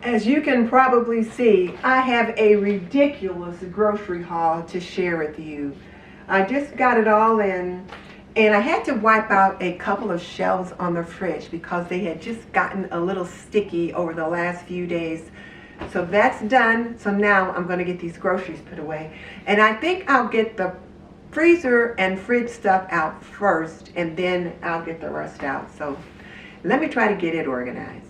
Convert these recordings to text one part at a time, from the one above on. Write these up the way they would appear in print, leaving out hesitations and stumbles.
As you can probably see, I have a ridiculous grocery haul to share with you. I just got it all in, and I had to wipe out a couple of shelves on the fridge because they had just gotten a little sticky over the last few days. So that's done. So now I'm going to get these groceries put away. And I think I'll get the freezer and fridge stuff out first, and then I'll get the rest out. So let me try to get it organized.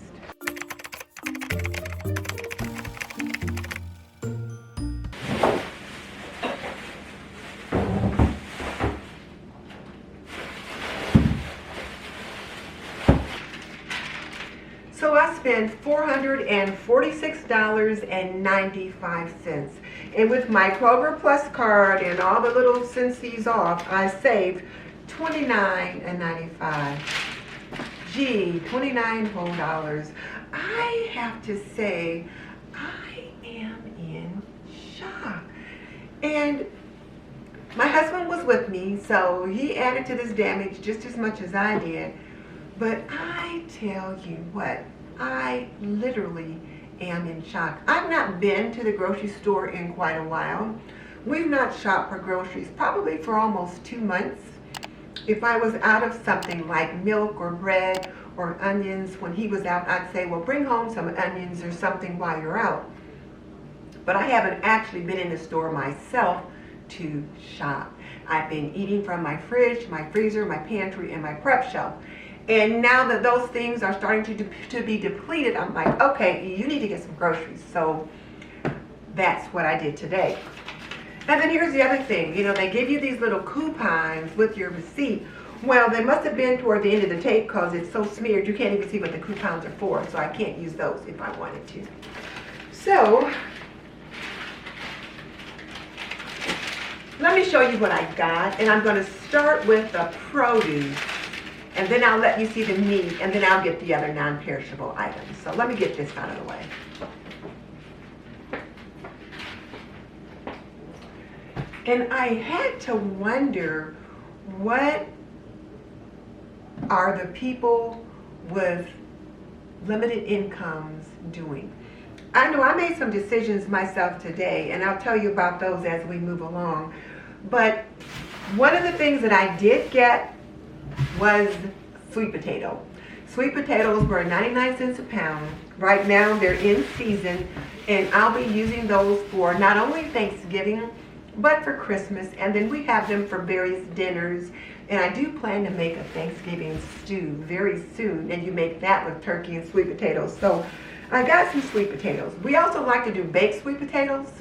So I spent $446.95. And with my Kroger Plus card and all the little centsies off, I saved $29.95. Gee, 29 whole dollars. I have to say, I am in shock. And my husband was with me, so he added to this damage just as much as I did. But I tell you what, I literally am in shock. I've not been to the grocery store in quite a while. We've not shopped for groceries probably for almost 2 months. If I was out of something like milk or bread or onions when he was out, I'd say, well, bring home some onions or something while you're out. But I haven't actually been in the store myself to shop. I've been eating from my fridge, my freezer, my pantry, and my prep shelf. And now that those things are starting to be depleted, I'm like, okay, you need to get some groceries. So that's what I did today. And then here's the other thing. You know, they give you these little coupons with your receipt. Well, they must have been toward the end of the tape because it's so smeared you can't even see what the coupons are for. So I can't use those if I wanted to. So let me show you what I got. And I'm going to start with the produce. And then I'll let you see the meat, and then I'll get the other non-perishable items. So let me get this out of the way. And I had to wonder, what are the people with limited incomes doing? I know I made some decisions myself today, and I'll tell you about those as we move along. But one of the things that I did get was sweet potato. Sweet potatoes were 99 cents a pound. Right now they're in season, and I'll be using those for not only Thanksgiving but for Christmas, and then we have them for various dinners. And I do plan to make a Thanksgiving stew very soon, and you make that with turkey and sweet potatoes. So I got some sweet potatoes. We also like to do baked sweet potatoes,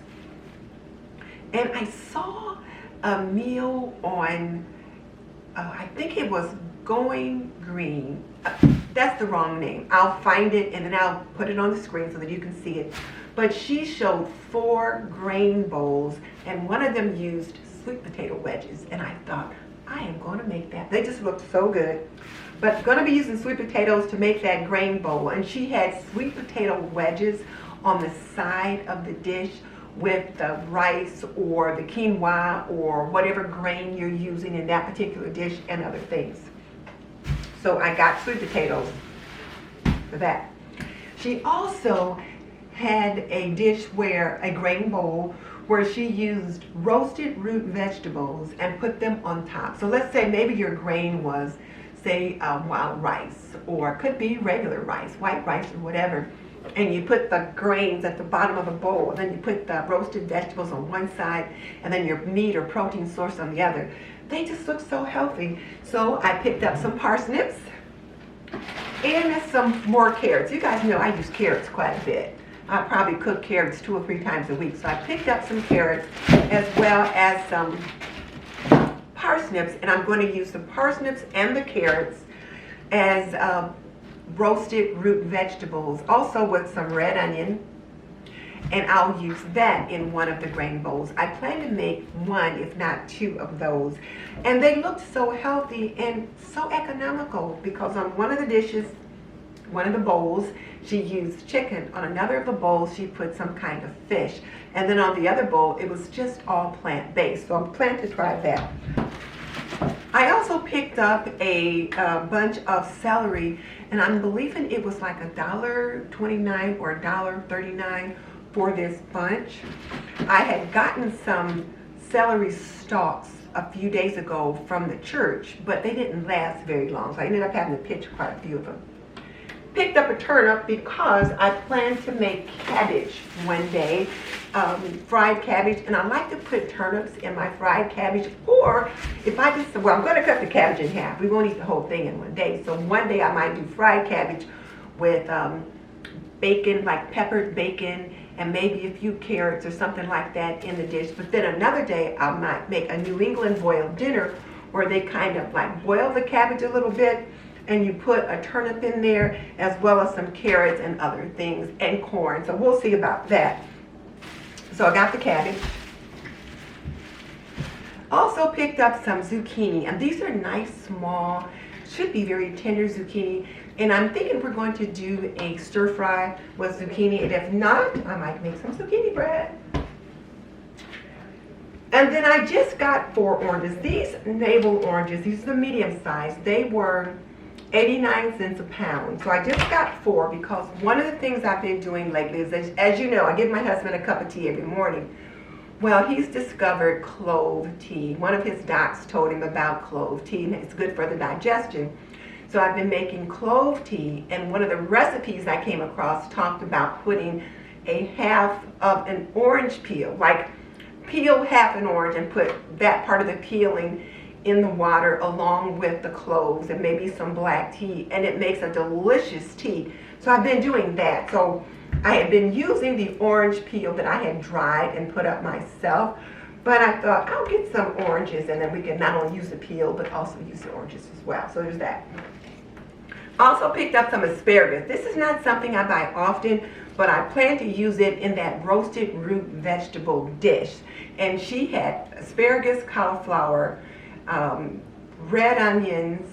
and I saw a meal on I think it was Going Green. That's the wrong name. I'll find it and then I'll put it on the screen so that you can see it. But she showed 4 grain bowls, and one of them used sweet potato wedges. And I thought, I am going to make that. They just looked so good. But going to be using sweet potatoes to make that grain bowl. And she had sweet potato wedges on the side of the dish with the rice or the quinoa or whatever grain you're using in that particular dish and other things. So I got sweet potatoes for that. She also had a dish where, a grain bowl, where she used roasted root vegetables and put them on top. So let's say maybe your grain was, say, wild rice, or it could be regular rice, white rice or whatever. And you put the grains at the bottom of a bowl, and then you put the roasted vegetables on one side, and then your meat or protein source on the other. They just look so healthy. So I picked up some parsnips and some more carrots. You guys know I use carrots quite a bit. I probably cook carrots 2 or 3 times a week. So I picked up some carrots as well as some parsnips, and I'm going to use the parsnips and the carrots as roasted root vegetables, also with some red onion, and I'll use that in one of the grain bowls. I plan to make 1, if not 2 of those. And they looked so healthy and so economical, because on one of the dishes, one of the bowls, she used chicken. On another of the bowls, she put some kind of fish. And then on the other bowl, it was just all plant-based. So I'm planning to try that. I also picked up a bunch of celery, and I'm believing it was like $1.29 or $1.39 for this bunch. I had gotten some celery stalks a few days ago from the church, but they didn't last very long, so I ended up having to pitch quite a few of them. Picked up a turnip because I plan to make cabbage one day, fried cabbage, and I like to put turnips in my fried cabbage, or if I just, well, I'm going to cut the cabbage in half. We won't eat the whole thing in one day, so one day I might do fried cabbage with bacon, like peppered bacon, and maybe a few carrots or something like that in the dish. But then another day I might make a New England boiled dinner where they kind of like boil the cabbage a little bit, and you put a turnip in there as well as some carrots and other things and corn. So we'll see about that. So I got the cabbage. Also picked up some zucchini, and these are nice, small, should be very tender zucchini. And I'm thinking we're going to do a stir fry with zucchini, and if not, I might make some zucchini bread. And then I just got 4 oranges. These navel oranges, these are the medium size. They were 89 cents a pound. So I just got 4 because one of the things I've been doing lately is, as you know, I give my husband a cup of tea every morning. Well, he's discovered clove tea. One of his docs told him about clove tea, and it's good for the digestion. So I've been making clove tea, and one of the recipes I came across talked about putting a half of an orange peel, like peel half an orange and put that part of the peeling in the water along with the cloves and maybe some black tea, and it makes a delicious tea. So I've been doing that. So I had been using the orange peel that I had dried and put up myself, but I thought I'll get some oranges and then we can not only use the peel but also use the oranges as well. So there's that. Also picked up some asparagus. This is not something I buy often, but I plan to use it in that roasted root vegetable dish. And she had asparagus, cauliflower, red onions,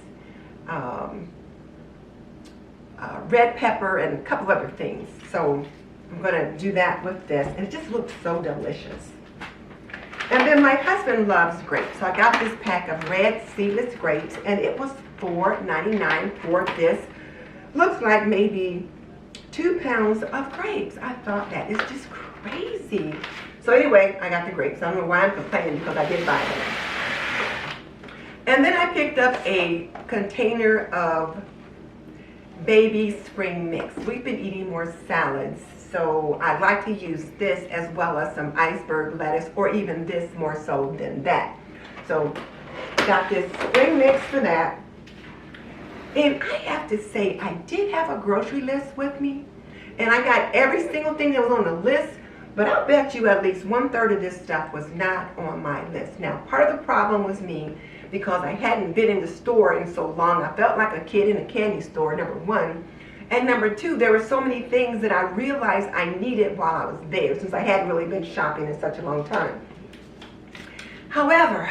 red pepper, and a couple other things. So I'm going to do that with this, and it just looks so delicious. And then my husband loves grapes, so I got this pack of red seedless grapes, and it was $4.99 for this. Looks like maybe 2 pounds of grapes. I thought that is just crazy. So anyway, I got the grapes. I don't know why I'm complaining because I did buy them. And then I picked up a container of baby spring mix. We've been eating more salads, so I'd like to use this as well as some iceberg lettuce, or even this more so than that. So got this spring mix for that. And I have to say, I did have a grocery list with me, and I got every single thing that was on the list, but I'll bet you at least 1/3 of this stuff was not on my list. Now, part of the problem was me, because I hadn't been in the store in so long. I felt like a kid in a candy store, number one. And number two, there were so many things that I realized I needed while I was there, since I hadn't really been shopping in such a long time. However,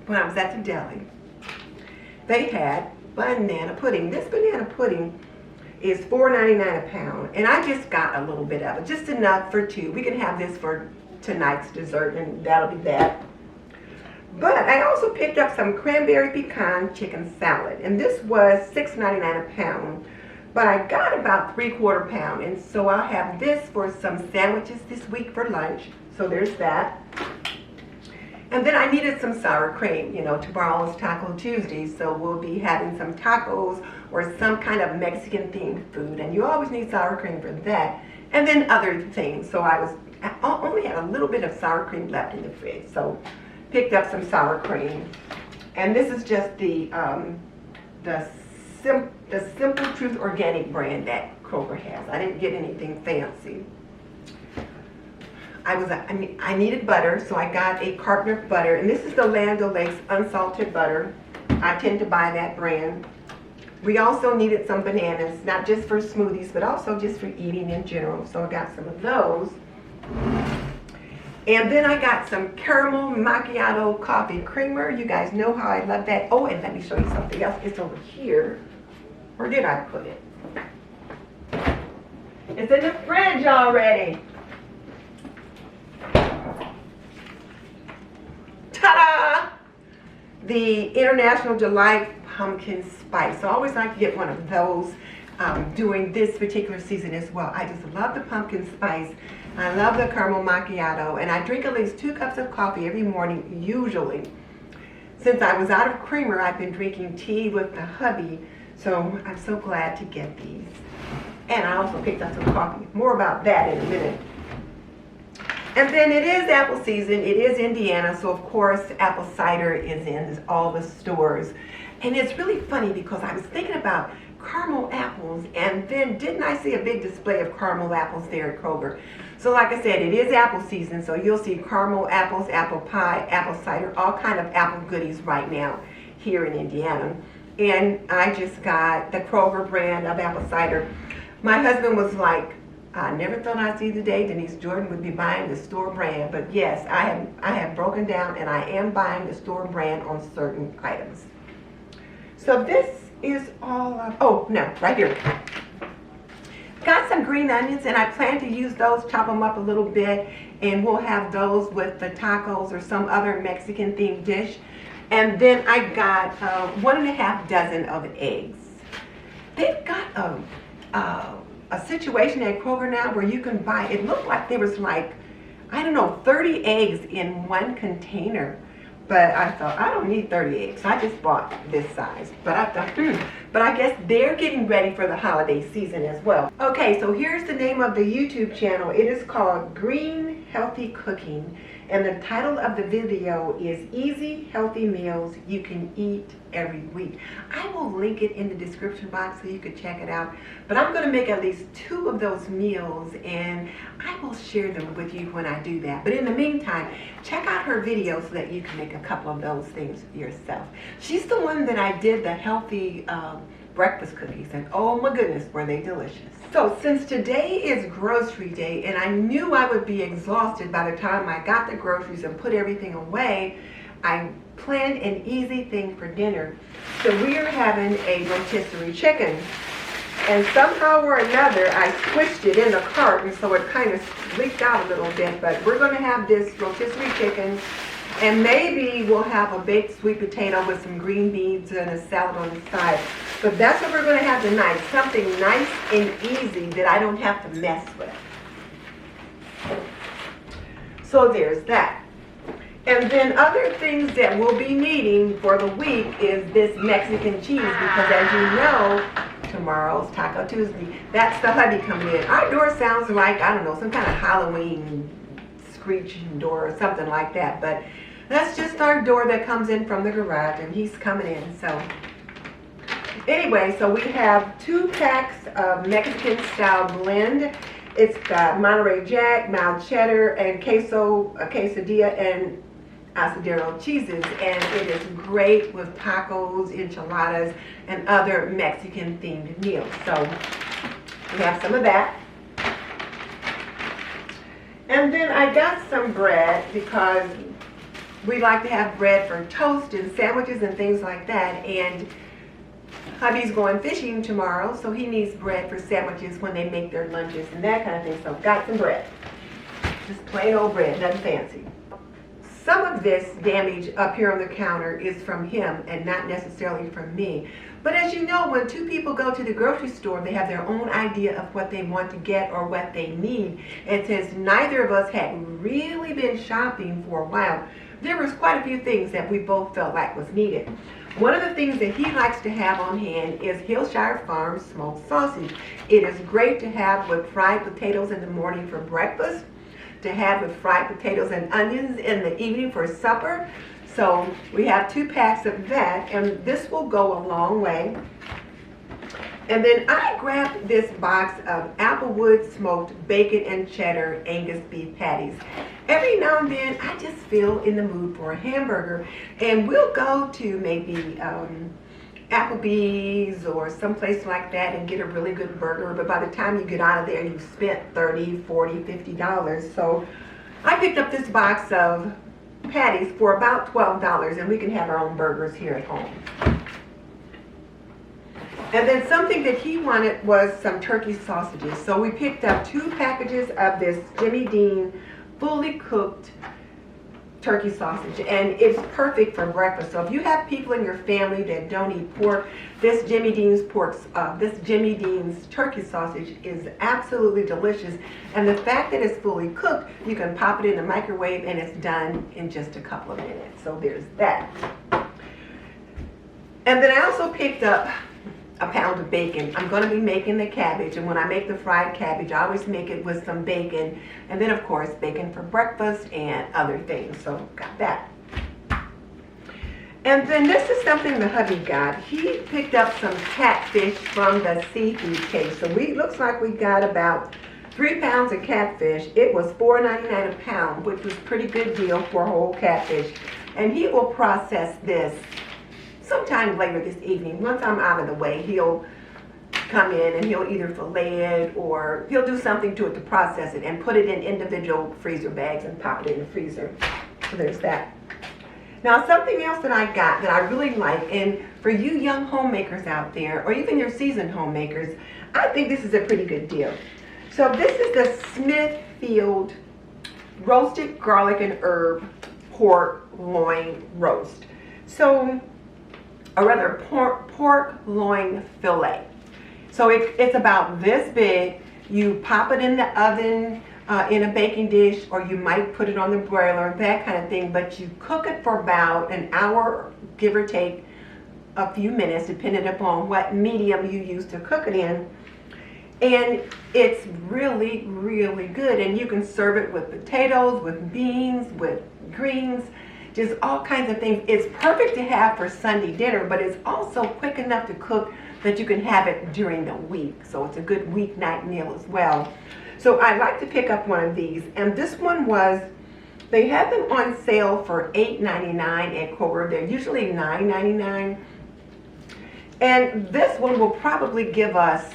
when I was at the deli, they had banana pudding. This banana pudding is $4.99 a pound, and I just got a little bit of it, just enough for 2. We can have this for tonight's dessert, and that'll be that. But I also picked up some cranberry pecan chicken salad, and this was $6.99 a pound, but I got about 3/4 pound, and so I'll have this for some sandwiches this week for lunch. So there's that. And then I needed some sour cream. You know, tomorrow is Taco Tuesday, so we'll be having some tacos or some kind of Mexican themed food, and you always need sour cream for that. And then other things. So I only had a little bit of sour cream left in the fridge, so picked up some sour cream. And this is just the Simple Truth Organic brand that Kroger has. I didn't get anything fancy. I needed butter, so I got a carton of butter, and this is the Land O'Lakes unsalted butter. I tend to buy that brand. We also needed some bananas, not just for smoothies, but also just for eating in general, so I got some of those. And then I got some caramel macchiato coffee creamer. You guys know how I love that. Oh, and let me show you something else. It's over here. Where did I put it? It's in the fridge already. Ta-da! the International Delight Pumpkin Spice. So I always like to get one of those during this particular season as well. I just love the pumpkin spice. I love the caramel macchiato, and I drink at least 2 cups of coffee every morning, usually. Since I was out of creamer, I've been drinking tea with the hubby, so I'm so glad to get these. And I also picked up some coffee. More about that in a minute. And then it is apple season. It is Indiana, so of course apple cider is in all the stores. And it's really funny because I was thinking about caramel apples, and then didn't I see a big display of caramel apples there at Kroger? So like I said, it is apple season, so you'll see caramel apples, apple pie, apple cider, all kind of apple goodies right now here in Indiana. And I just got the Kroger brand of apple cider. My husband was like, I never thought I'd see the day Denise Jordan would be buying the store brand, but yes, I have broken down and I am buying the store brand on certain items. So this is all of, oh no, right here. Got some green onions, and I plan to use those, chop them up a little bit, and we'll have those with the tacos or some other Mexican themed dish. And then I got 1.5 dozen of eggs. They've got a situation at Kroger now where you can buy, it looked like there was like, I don't know, 30 eggs in one container. But I thought, I don't need 30 eggs. So I just bought this size. But I thought, but I guess they're getting ready for the holiday season as well. Okay, so here's the name of the YouTube channel. It is called Green Healthy Cooking. And the title of the video is Easy Healthy Meals You Can Eat Every Week. I will link it in the description box so you can check it out. But I'm going to make at least 2 of those meals, and I will share them with you when I do that. But in the meantime, check out her video so that you can make a couple of those things yourself. She's the one that I did the healthy breakfast cookies, and oh my goodness, were they delicious. So since today is grocery day, and I knew I would be exhausted by the time I got the groceries and put everything away, I planned an easy thing for dinner. So we are having a rotisserie chicken. And somehow or another, I squished it in the cart, and so it kind of leaked out a little bit. But we're going to have this rotisserie chicken, and maybe we'll have a baked sweet potato with some green beans and a salad on the side. But that's what we're going to have tonight, something nice and easy that I don't have to mess with. So there's that. And then other things that we'll be needing for the week is this Mexican cheese, because as you know, tomorrow's Taco Tuesday. That's the hubby coming in. Our door sounds like, I don't know, some kind of Halloween screeching door or something like that. But that's just our door that comes in from the garage, and he's coming in. So anyway, so we have 2 packs of Mexican style blend. It's got Monterey Jack, mild cheddar, and queso, quesadilla, and asadero cheeses, and it is great with tacos, enchiladas, and other Mexican themed meals. So we have some of that. And then I got some bread because we like to have bread for toast and sandwiches and things like that. And hubby's going fishing tomorrow, so he needs bread for sandwiches when they make their lunches and that kind of thing. So got some bread. Just plain old bread, nothing fancy. Some of this damage up here on the counter is from him and not necessarily from me. But as you know, when 2 people go to the grocery store, they have their own idea of what they want to get or what they need. And since neither of us had really been shopping for a while, there was quite a few things that we both felt like was needed. One of the things that he likes to have on hand is Hillshire Farms smoked sausage. It is great to have with fried potatoes in the morning for breakfast, to have with fried potatoes and onions in the evening for supper. So we have 2 packs of that, and this will go a long way. And then I grabbed this box of Applewood smoked bacon and cheddar Angus beef patties. Every now and then I just feel in the mood for a hamburger, and we'll go to maybe Applebee's or someplace like that and get a really good burger. But by the time you get out of there, you've spent $30, $40, $50. So I picked up this box of patties for about $12, and we can have our own burgers here at home. And then something that he wanted was some turkey sausages. So we picked up 2 packages of this Jimmy Dean fully cooked turkey sausage, and it's perfect for breakfast. So if you have people in your family that don't eat pork, this Jimmy Dean's turkey sausage is absolutely delicious. And the fact that it's fully cooked, you can pop it in the microwave and it's done in just a couple of minutes. So there's that. And then I also picked up a pound of bacon. I'm going to be making the cabbage, and when I make the fried cabbage, I always make it with some bacon, and then of course bacon for breakfast and other things. So got that. And then this is something the hubby got. He picked up some catfish from the seafood case. So looks like we got about 3 pounds of catfish. It was $4.99 a pound, which was a pretty good deal for a whole catfish. And he will process this sometime later this evening. Once I'm out of the way, he'll come in and he'll either fillet it or he'll do something to it to process it and put it in individual freezer bags and pop it in the freezer. So there's that. Now, something else that I got that I really like, and for you young homemakers out there, or even your seasoned homemakers, I think this is a pretty good deal. So this is the Smithfield roasted garlic and herb pork loin roast. So, or rather pork loin fillet. So it's about this big. You pop it in the oven in a baking dish, or you might put it on the broiler, that kind of thing. But you cook it for about an hour, give or take a few minutes, depending upon what medium you use to cook it in. And it's really, really good. And you can serve it with potatoes, with beans, with greens, just all kinds of things. It's perfect to have for Sunday dinner, but it's also quick enough to cook that you can have it during the week. So it's a good weeknight meal as well. So I like to pick up one of these. And this one they had them on sale for $8.99 at Kroger. They're usually $9.99. And this one will probably give us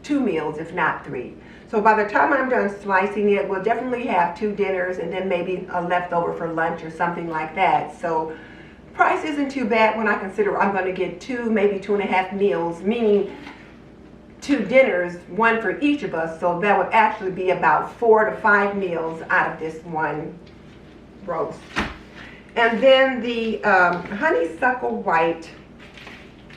2 meals, if not 3. So by the time I'm done slicing it, we'll definitely have 2 dinners and then maybe a leftover for lunch or something like that. So price isn't too bad when I consider I'm going to get 2, maybe 2.5 meals, meaning 2 dinners, 1 for each of us. So that would actually be about 4 to 5 meals out of this one roast. And then the honeysuckle white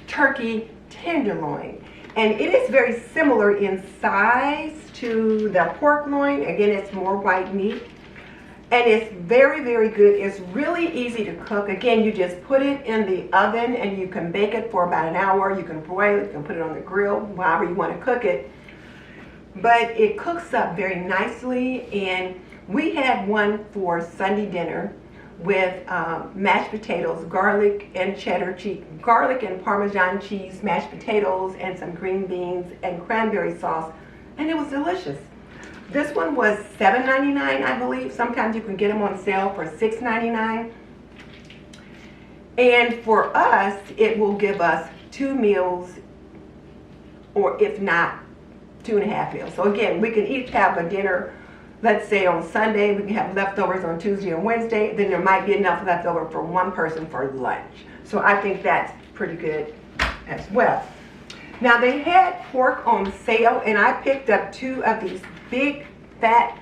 turkey tenderloin. And it is very similar in size to the pork loin. Again, it's more white meat. And it's very, very good. It's really easy to cook. Again, you just put it in the oven and you can bake it for about an hour. You can broil it, you can put it on the grill, however you want to cook it. But it cooks up very nicely. And we had one for Sunday dinner with mashed potatoes, garlic and cheddar cheese, garlic and Parmesan cheese, mashed potatoes, and some green beans and cranberry sauce, and it was delicious. This one was $7.99, I believe. Sometimes you can get them on sale for $6.99. And for us, it will give us 2 meals, or if not, 2.5 meals. So again, we can each have a dinner. Let's say on Sunday, we can have leftovers on Tuesday and Wednesday. Then there might be enough leftover for one person for lunch. So I think that's pretty good as well. Now they had pork on sale, and I picked up 2 of these big fat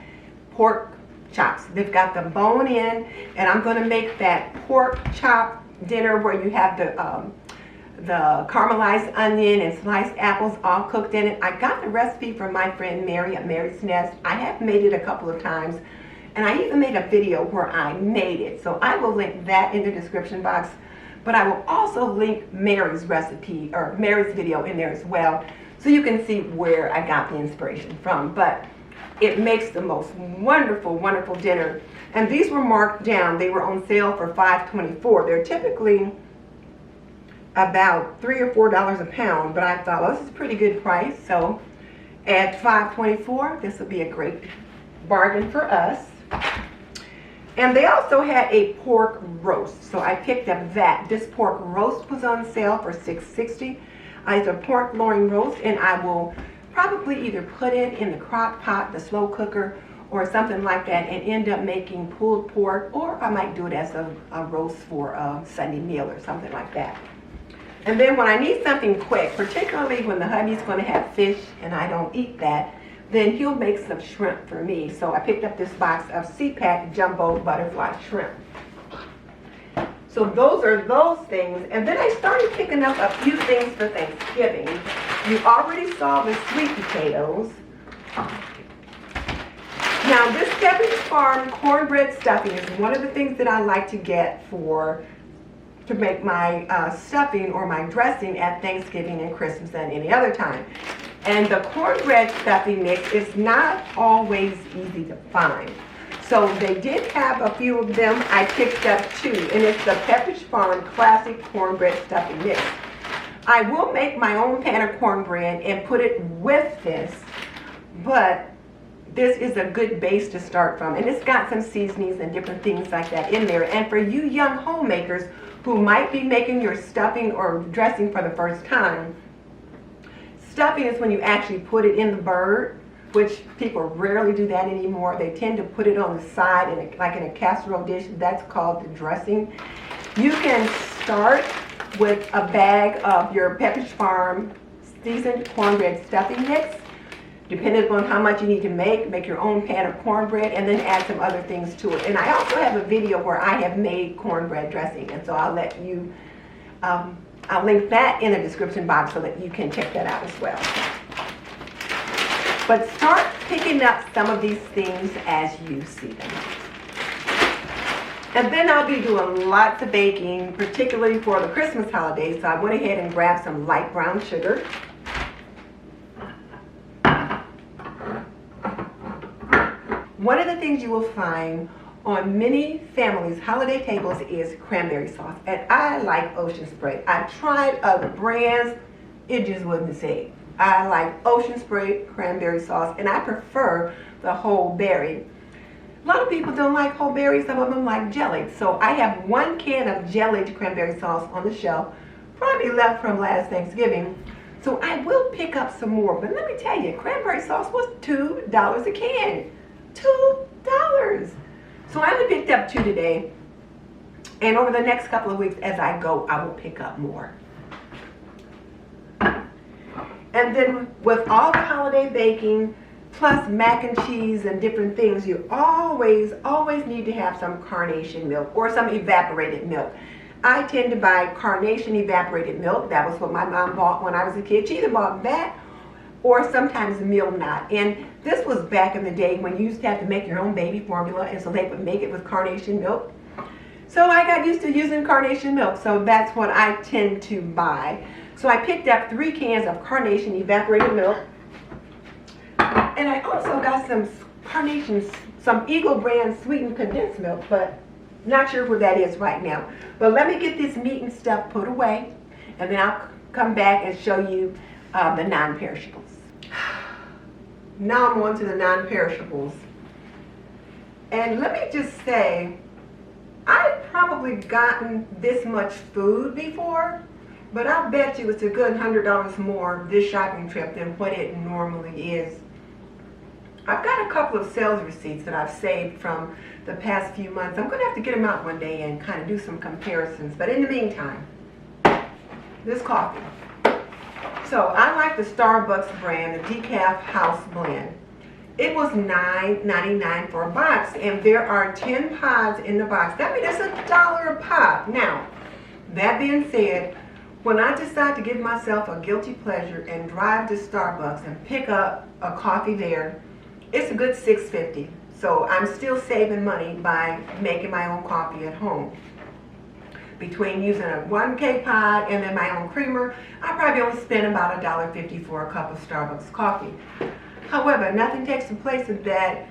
pork chops. They've got the bone in, and I'm going to make that pork chop dinner where you have the caramelized onion and sliced apples all cooked in it. I got the recipe from my friend Mary at Mary's Nest. I have made it a couple of times, and I even made a video where I made it. So I will link that in the description box, but I will also link Mary's recipe or Mary's video in there as well, so you can see where I got the inspiration from. But it makes the most wonderful, wonderful dinner. And these were marked down. They were on sale for $5.24. They're typically about $3 or $4 a pound, but I thought, well, this is a pretty good price. So at $5.24, this will be a great bargain for us. And they also had a pork roast, so I picked up that. This pork roast was on sale for $6.60. It's a pork loin roast, and I will probably either put it in the crock pot, the slow cooker, or something like that, and end up making pulled pork, or I might do it as a roast for a Sunday meal or something like that. And then when I need something quick, particularly when the hubby's going to have fish and I don't eat that, then he'll make some shrimp for me. So I picked up this box of C-Pack Jumbo Butterfly Shrimp. So those are those things. And then I started picking up a few things for Thanksgiving. You already saw the sweet potatoes. Now this Pepperidge Farm cornbread stuffing is one of the things that I like to get to make my stuffing or my dressing at Thanksgiving and Christmas and any other time. And the cornbread stuffing mix is not always easy to find. So they did have a few of them. I picked up 2, and it's the Pepperidge Farm Classic Cornbread Stuffing Mix. I will make my own pan of cornbread and put it with this, but this is a good base to start from. And it's got some seasonings and different things like that in there. And for you young homemakers who might be making your stuffing or dressing for the first time, stuffing is when you actually put it in the bird, which people rarely do that anymore. They tend to put it on the side, like in a casserole dish. That's called the dressing. You can start with a bag of your Pepperidge Farm seasoned cornbread stuffing mix. Depending upon how much you need to make your own pan of cornbread, and then add some other things to it. And I also have a video where I have made cornbread dressing, and so I'll let you, I'll link that in the description box so that you can check that out as well. But start picking up some of these things as you see them. And then I'll be doing lots of baking, particularly for the Christmas holidays. So I went ahead and grabbed some light brown sugar. One of the things you will find on many families' holiday tables is cranberry sauce. And I like Ocean Spray. I tried other brands, it just wasn't safe. I like Ocean Spray cranberry sauce, and I prefer the whole berry. A lot of people don't like whole berry, some of them like jellied. So I have 1 can of jellied cranberry sauce on the shelf, probably left from last Thanksgiving. So I will pick up some more, but let me tell you, cranberry sauce was $2 a can. $2. So I only picked up 2 today, and over the next couple of weeks as I go, I will pick up more. And then with all the holiday baking, plus mac and cheese and different things, you always need to have some carnation milk or some evaporated milk. I tend to buy carnation evaporated milk. That was what my mom bought when I was a kid. She either bought that or sometimes Meal Knot. And this was back in the day when you used to have to make your own baby formula, and so they would make it with carnation milk. So I got used to using carnation milk, so that's what I tend to buy. So I picked up 3 cans of carnation evaporated milk. And I also got some carnation, some Eagle brand sweetened condensed milk, but not sure where that is right now. But let me get this meat and stuff put away, and then I'll come back and show you the non-perishables. Now I'm on to the non-perishables. And let me just say, I've probably gotten this much food before, but I'll bet you it's a good $100 more this shopping trip than what it normally is. I've got a couple of sales receipts that I've saved from the past few months. I'm going to have to get them out one day and kind of do some comparisons. But in the meantime, this coffee. So I like the Starbucks brand, the Decaf House Blend. It was $9.99 for a box, and there are 10 pods in the box. That means it's $1 a pod. Now, that being said, when I decide to give myself a guilty pleasure and drive to Starbucks and pick up a coffee there, it's a good $6.50. So I'm still saving money by making my own coffee at home. Between using a 1K pod and then my own creamer, I probably only spend about $1.50 for a cup of Starbucks coffee. However, nothing takes the place of that,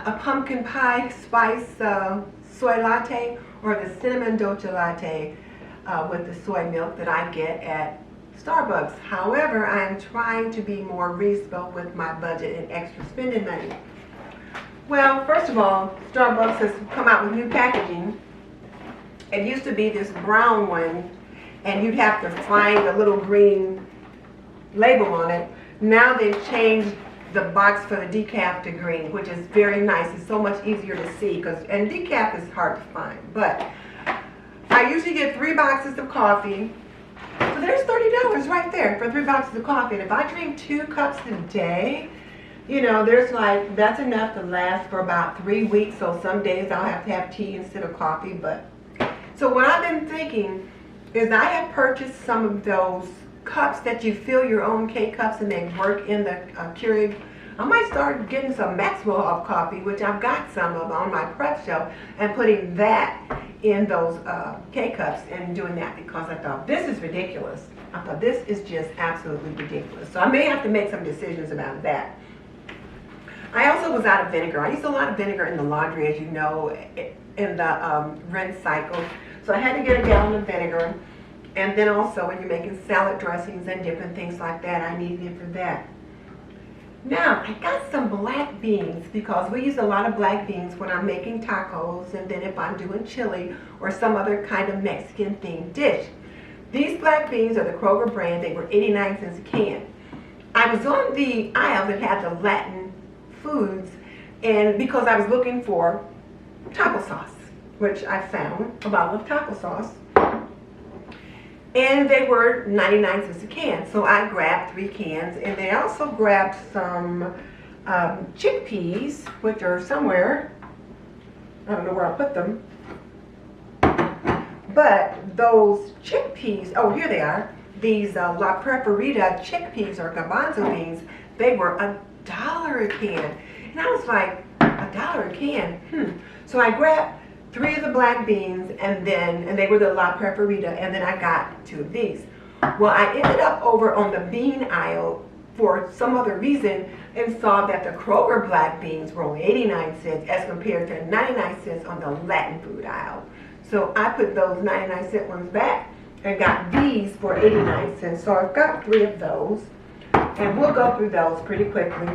a pumpkin pie spice soy latte or the cinnamon dolce latte with the soy milk that I get at Starbucks. However, I am trying to be more reasonable with my budget and extra spending money. Well, first of all, Starbucks has come out with new packaging. It used to be this brown one, and you'd have to find a little green label on it. Now they've changed the box for the decaf to green, which is very nice. It's so much easier to see, and decaf is hard to find. But I usually get 3 boxes of coffee. So there's $30 right there for 3 boxes of coffee. And if I drink 2 cups a day, You know, there's like, that's enough to last for about 3 weeks. So some days I'll have to have tea instead of coffee. But so what I've been thinking is I have purchased some of those cups that you fill your own K-cups and they work in the Keurig. I might start getting some Maxwell of coffee, which I've got some of on my prep shelf, and putting that in those K-cups and doing that, because I thought this is ridiculous. I thought this is just absolutely ridiculous. So I may have to make some decisions about that. I also was out of vinegar. I used a lot of vinegar in the laundry, as you know, in the rinse cycle. So I had to get a gallon of vinegar. And then also when you're making salad dressings and different things like that, I needed it for that. Now, I got some black beans because we use a lot of black beans when I'm making tacos and then if I'm doing chili or some other kind of Mexican themed dish. These black beans are the Kroger brand. They were 89 cents a can. I was on the aisle that had the Latin foods, and because I was looking for taco sauce, which I found a bottle of taco sauce, and they were 99 cents a can. So I grabbed 3 cans, and they also grabbed some chickpeas, which are somewhere. I don't know where I put them. But those chickpeas, oh, here they are. These La Preferita chickpeas or garbanzo beans, they were $1 a can. And I was like, $1 a can? So I grabbed 3 of the black beans, and they were the La Preferita, and then I got 2 of these. Well, I ended up over on the bean aisle for some other reason and saw that the Kroger black beans were only 89 cents as compared to 99 cents on the Latin food aisle. So I put those 99-cent ones back and got these for 89 cents. So I've got 3 of those, and we'll go through those pretty quickly.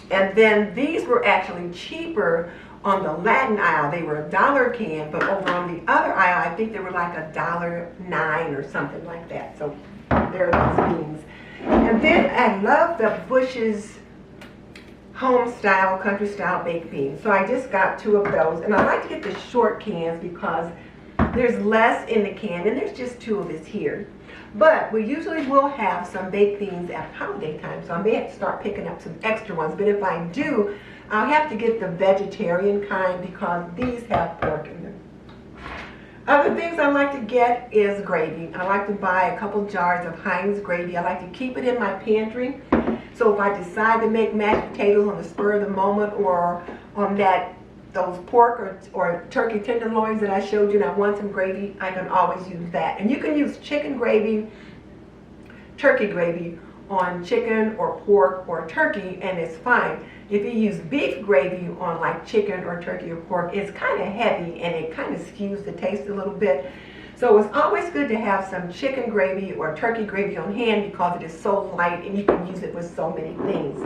And then these were actually cheaper on the Latin aisle. They were $1 a can, but over on the other aisle, I think they were like $1.09 or something like that. So there are those beans. And then I love the Bush's home style, country style baked beans. So I just got 2 of those, and I like to get the short cans because there's less in the can, and there's just 2 of us here. But we usually will have some baked beans at holiday time, so I may have to start picking up some extra ones. But if I do, I'll have to get the vegetarian kind because these have pork in them. Other things I like to get is gravy. I like to buy a couple jars of Heinz gravy. I like to keep it in my pantry. So if I decide to make mashed potatoes on the spur of the moment, or on those pork or turkey tenderloins that I showed you and I want some gravy, I can always use that. And you can use chicken gravy, turkey gravy on chicken or pork or turkey, and it's fine. If you use beef gravy on like chicken or turkey or pork, it's kind of heavy and it kind of skews the taste a little bit. So it's always good to have some chicken gravy or turkey gravy on hand because it is so light and you can use it with so many things.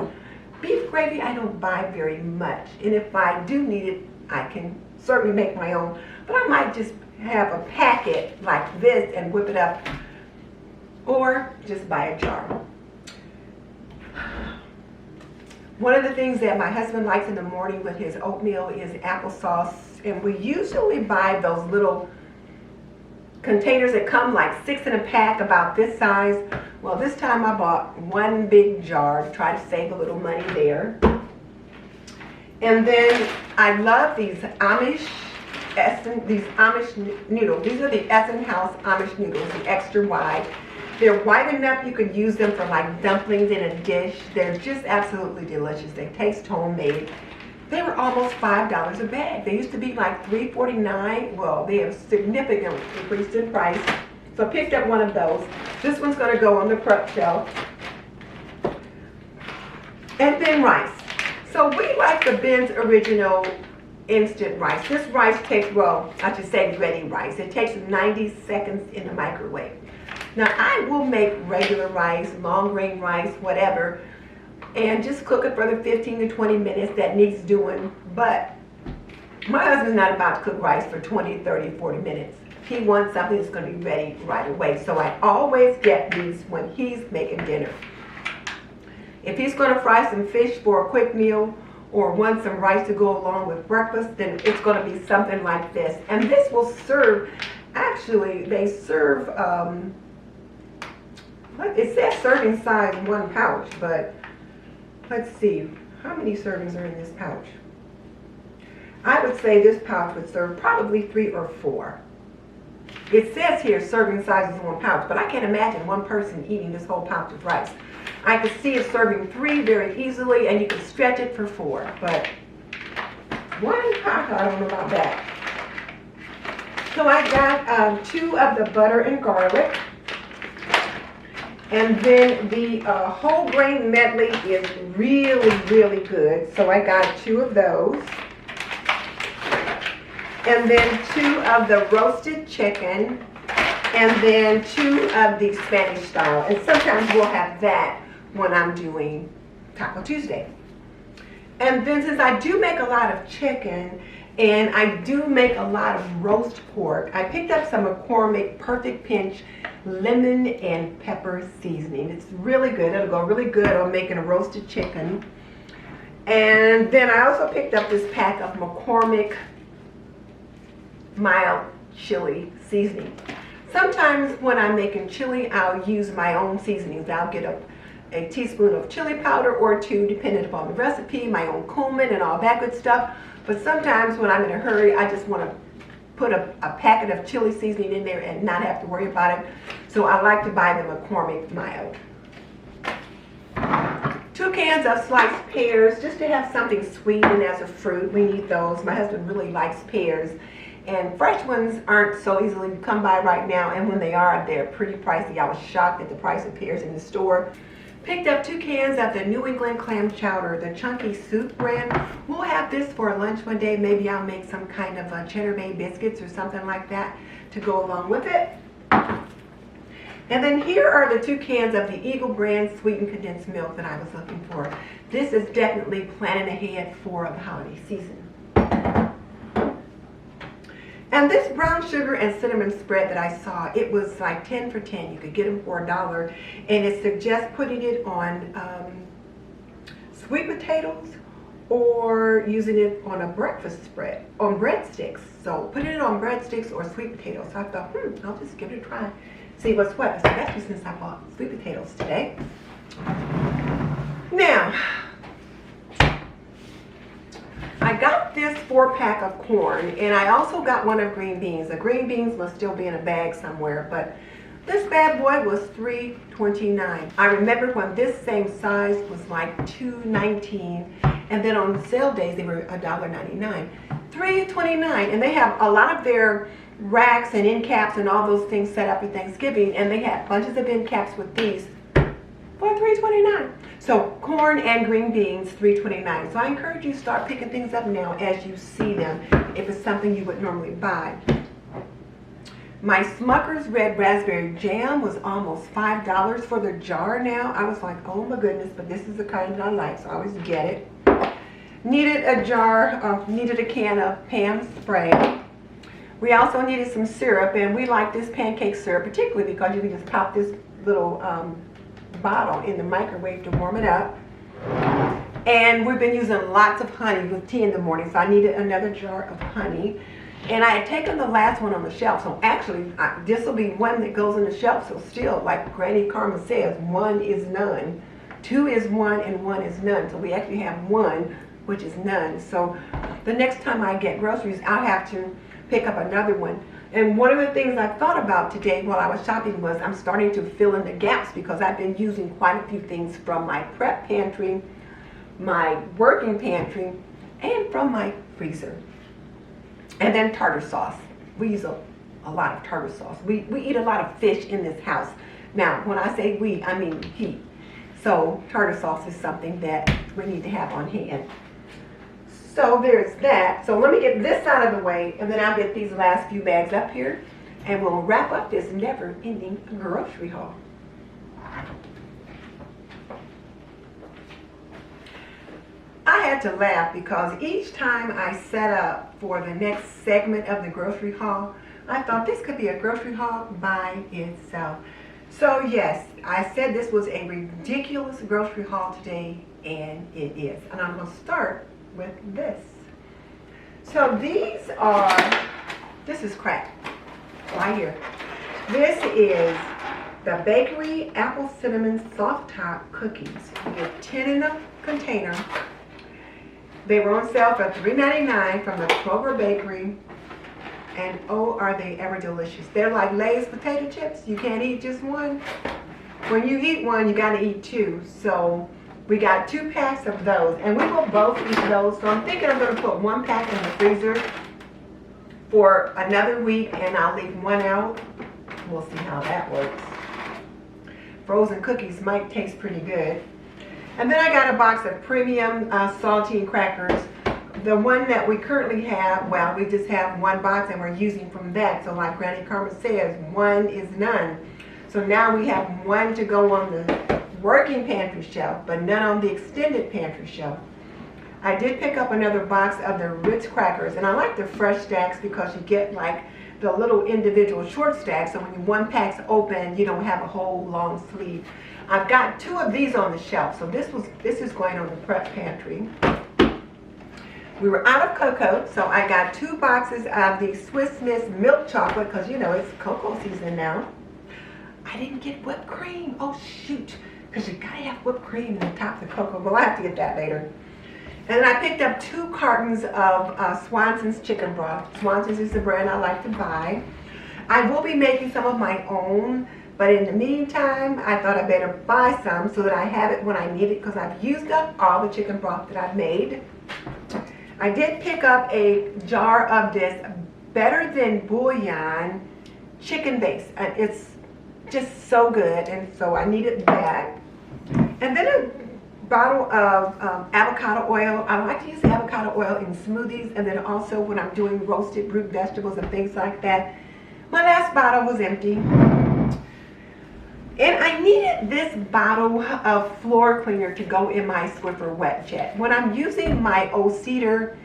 Beef gravy I don't buy very much, and if I do need it, I can certainly make my own, but I might just have a packet like this and whip it up, or just buy a jar. One of the things that my husband likes in the morning with his oatmeal is applesauce, and we usually buy those little containers that come like 6 in a pack, about this size. Well, this time I bought 1 big jar to try to save a little money there. And then I love these Amish noodles. These are the Essen House Amish noodles, the extra wide. They're wide enough you could use them for like dumplings in a dish. They're just absolutely delicious. They taste homemade. They were almost $5 a bag. They used to be like $3.49. Well, they have significantly increased in price. So I picked up 1 of those. This one's going to go on the prep shelf. And then rice. So we like the Ben's Original instant rice. This rice takes, well, I should say ready rice. It takes 90 seconds in the microwave. Now I will make regular rice, long grain rice, whatever, and just cook it for the 15 to 20 minutes that needs doing. But my husband's not about to cook rice for 20, 30, 40 minutes. He wants something that's going to be ready right away. So I always get these when he's making dinner. If he's going to fry some fish for a quick meal or want some rice to go along with breakfast, then it's going to be something like this. And this will serve, actually, they serve, it says serving size 1 pouch, but let's see, how many servings are in this pouch? I would say this pouch would serve probably 3 or 4. It says here serving size is 1 pouch, but I can't imagine one person eating this whole pouch of rice. I could see it serving 3 very easily, and you could stretch it for 4, but 1 pouch, I don't know about that. So I got 2 of the butter and garlic. And then the whole grain medley is really, really good. So I got 2 of those. And then 2 of the roasted chicken. And then 2 of the Spanish style. And sometimes we'll have that when I'm doing Taco Tuesday. And then since I do make a lot of chicken, and I do make a lot of roast pork, I picked up some McCormick Perfect Pinch lemon and pepper seasoning. It's really good. It'll go really good on making a roasted chicken. And then I also picked up this pack of McCormick mild chili seasoning. Sometimes when I'm making chili, I'll use my own seasonings. I'll get a teaspoon of chili powder or 2, depending upon the recipe, my own cumin and all that good stuff. But sometimes when I'm in a hurry, I just want to put a packet of chili seasoning in there and not have to worry about it. So I like to buy the McCormick mild. 2 cans of sliced pears, just to have something sweet and as a fruit. We need those. My husband really likes pears. And fresh ones aren't so easily come by right now. And when they are, they're pretty pricey. I was shocked at the price of pears in the store. Picked up 2 cans of the New England clam chowder, the chunky soup brand. We'll have this for lunch one day. Maybe I'll make some kind of cheddar bay biscuits or something like that to go along with it. And then here are the 2 cans of the Eagle brand sweetened condensed milk that I was looking for. This is definitely planning ahead for the holiday season. And this brown sugar and cinnamon spread that I saw, it was like 10 for 10. You could get them for $1. And it suggests putting it on sweet potatoes or using it on a breakfast spread, on breadsticks. So putting it on breadsticks or sweet potatoes. So I thought, I'll just give it a try. See what's what, especially since I bought sweet potatoes today. Now, I got this 4-pack of corn, and I also got 1 of green beans. The green beans must still be in a bag somewhere, but this bad boy was $3.29. I remember when this same size was like $2.19, and then on sale days they were $1.99. $3.29, and they have a lot of their racks and end caps and all those things set up for Thanksgiving, and they had bunches of end caps with these for $3.29. So corn and green beans, $3.29. So I encourage you to start picking things up now as you see them, if it's something you would normally buy. My Smucker's Red Raspberry Jam was almost $5 for the jar now. I was like, oh my goodness, but this is the kind that I like, so I always get it. Needed a can of Pam spray. We also needed some syrup, and we like this pancake syrup, particularly because you can just pop this little bottle in the microwave to warm it up. And we've been using lots of honey with tea in the morning, so I needed another jar of honey. And I had taken the last one on the shelf, so actually this will be one that goes on the shelf. So still, like Granny Karma says, 1 is none, 2 is 1, and 1 is none. So we actually have 1, which is none. So the next time I get groceries, I'll have to pick up another one. And one of the things I thought about today while I was shopping was I'm starting to fill in the gaps, because I've been using quite a few things from my prep pantry, my working pantry, and from my freezer. And then tartar sauce. We use a lot of tartar sauce. We eat a lot of fish in this house. Now, when I say we, I mean he. So tartar sauce is something that we need to have on hand. So there's that. So let me get this out of the way, and then I'll get these last few bags up here, and we'll wrap up this never-ending grocery haul. I had to laugh because each time I set up for the next segment of the grocery haul, I thought this could be a grocery haul by itself. So yes, I said this was a ridiculous grocery haul today, and it is. And I'm going to start with this. So this is crack right here. This is the Bakery Apple Cinnamon Soft Top Cookies. You get 10 in the container. They were on sale for $3.99 from the Kroger Bakery. And oh, are they ever delicious. They're like Lay's potato chips. You can't eat just one. When you eat one, you gotta eat two. So we got 2 packs of those. And we will both eat those. So I'm thinking I'm gonna put 1 pack in the freezer for another week, and I'll leave 1 out. We'll see how that works. Frozen cookies might taste pretty good. And then I got a box of premium saltine crackers. The one that we currently have, well, we just have 1 box and we're using from that. So like Granny Karma says, 1 is none. So now we have 1 to go on the working pantry shelf, but none on the extended pantry shelf. I did pick up another box of the Ritz crackers, and I like the fresh stacks because you get like the little individual short stacks, so when one pack's open, you don't have a whole long sleeve. I've got 2 of these on the shelf, so this is going on the prep pantry. We were out of cocoa, so I got 2 boxes of the Swiss Miss milk chocolate, because you know it's cocoa season now. I didn't get whipped cream. Oh shoot, because you gotta have whipped cream on top of the cocoa. Well, I have to get that later. And then I picked up 2 cartons of Swanson's chicken broth. Swanson's is the brand I like to buy. I will be making some of my own, but in the meantime, I thought I better buy some so that I have it when I need it, because I've used up all the chicken broth that I've made. I did pick up a jar of this Better Than Bouillon chicken base. It's just so good, and so I needed that. And then a bottle of avocado oil. I like to use avocado oil in smoothies, and then also when I'm doing roasted root vegetables and things like that. My last bottle was empty. And I needed this bottle of floor cleaner to go in my Swiffer wet jet. When I'm using my old cedar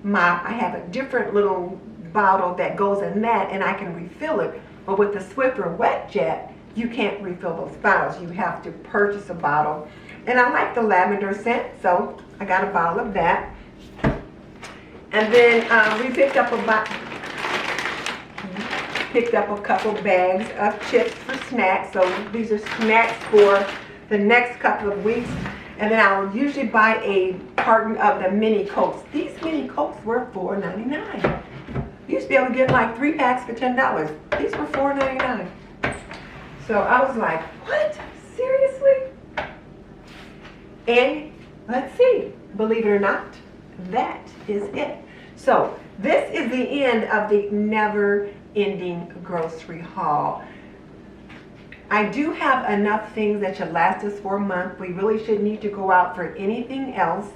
mop, I have a different little bottle that goes in that, and I can refill it. But with the Swiffer wet jet, you can't refill those bottles. You have to purchase a bottle. And I like the lavender scent, so I got a bottle of that. And then we picked up a couple bags of chips for snacks. So these are snacks for the next couple of weeks. And then I'll usually buy a carton of the mini Cokes. These mini Cokes were $4.99. You used to be able to get like 3 packs for $10. These were $4.99. So I was like, what? Seriously? And let's see, believe it or not, that is it. So this is the end of the never-ending grocery haul. I do have enough things that should last us for a month. We really shouldn't need to go out for anything else.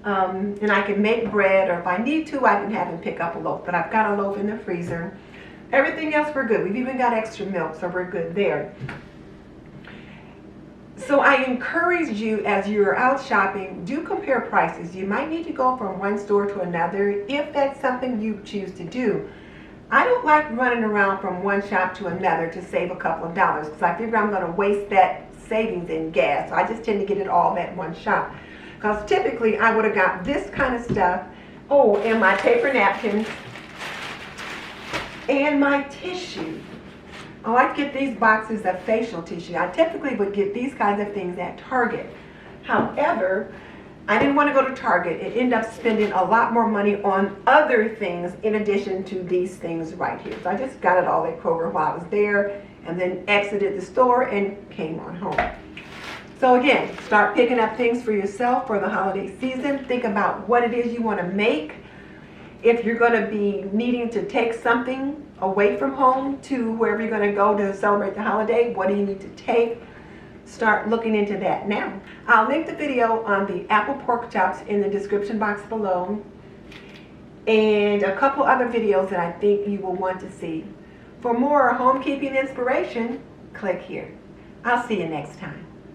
And I can make bread, or if I need to, I can have him pick up a loaf. But I've got a loaf in the freezer. Everything else we're good. We've even got extra milk, so we're good there. So I encourage you, as you're out shopping, do compare prices. You might need to go from one store to another if that's something you choose to do. I don't like running around from one shop to another to save a couple of dollars, because I figure I'm going to waste that savings in gas. So I just tend to get it all at one shop. Because typically I would have got this kind of stuff, and my paper napkins, and my tissue. I like to get these boxes of facial tissue. I typically would get these kinds of things at Target. However, I didn't want to go to Target and end up spending a lot more money on other things in addition to these things right here. So I just got it all at Kroger while I was there, and then exited the store and came on home. So again, start picking up things for yourself for the holiday season. Think about what it is you want to make. If you're going to be needing to take something away from home to wherever you're going to go to celebrate the holiday, what do you need to take? Start looking into that now. I'll link the video on the apple pork chops in the description box below, and a couple other videos that I think you will want to see. For more homekeeping inspiration, click here. I'll see you next time.